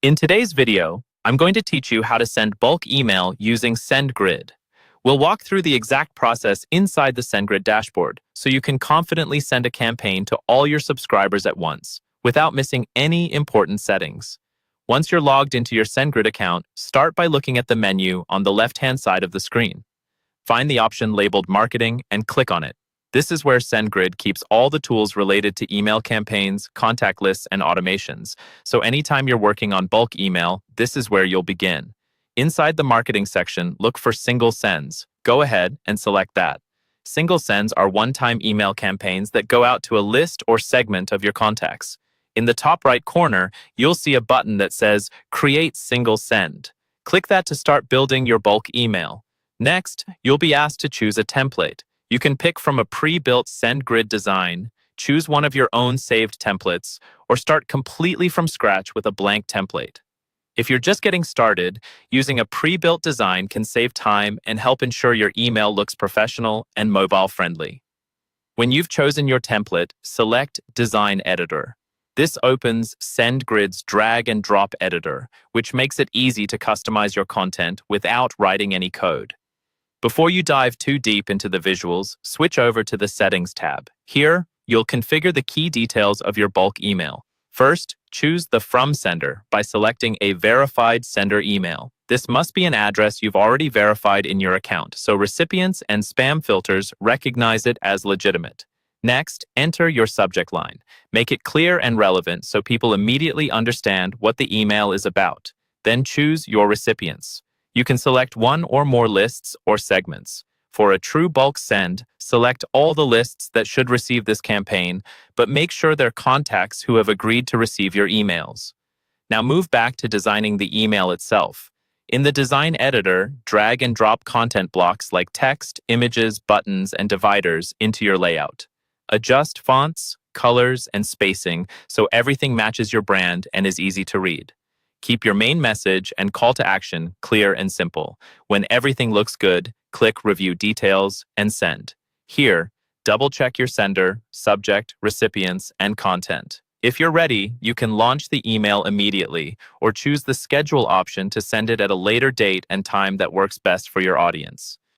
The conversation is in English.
In today's video, I'm going to teach you how to send bulk email using Sendgrid. We'll walk through the exact process inside the Sendgrid dashboard so you can confidently send a campaign to all your subscribers at once without missing any important settings. Once you're logged into your Sendgrid account, start by looking at the menu on the left-hand side of the screen. Find the option labeled Marketing and click on it. This is where Sendgrid keeps all the tools related to email campaigns, contact lists, and automations. So anytime you're working on bulk email, this is where you'll begin. Inside the marketing section, look for single sends. Go ahead and select that. Single sends are one-time email campaigns that go out to a list or segment of your contacts. In the top right corner, you'll see a button that says Create Single Send. Click that to start building your bulk email. Next, you'll be asked to choose a template. You can pick from a pre-built Sendgrid design, choose one of your own saved templates, or start completely from scratch with a blank template. If you're just getting started, using a pre-built design can save time and help ensure your email looks professional and mobile-friendly. When you've chosen your template, select Design Editor. This opens Sendgrid's drag and drop editor, which makes it easy to customize your content without writing any code. Before you dive too deep into the visuals, switch over to the Settings tab. Here, you'll configure the key details of your bulk email. First, choose the From Sender by selecting a verified sender email. This must be an address you've already verified in your account, so recipients and spam filters recognize it as legitimate. Next, enter your subject line. Make it clear and relevant so people immediately understand what the email is about. Then choose your recipients. You can select one or more lists or segments. For a true bulk send, select all the lists that should receive this campaign, but make sure they're contacts who have agreed to receive your emails. Now move back to designing the email itself. In the design editor, drag and drop content blocks like text, images, buttons, and dividers into your layout. Adjust fonts, colors, and spacing so everything matches your brand and is easy to read. Keep your main message and call to action clear and simple. When everything looks good, click Review Details and Send. Here, double-check your sender, subject, recipients, and content. If you're ready, you can launch the email immediately or choose the Schedule option to send it at a later date and time that works best for your audience.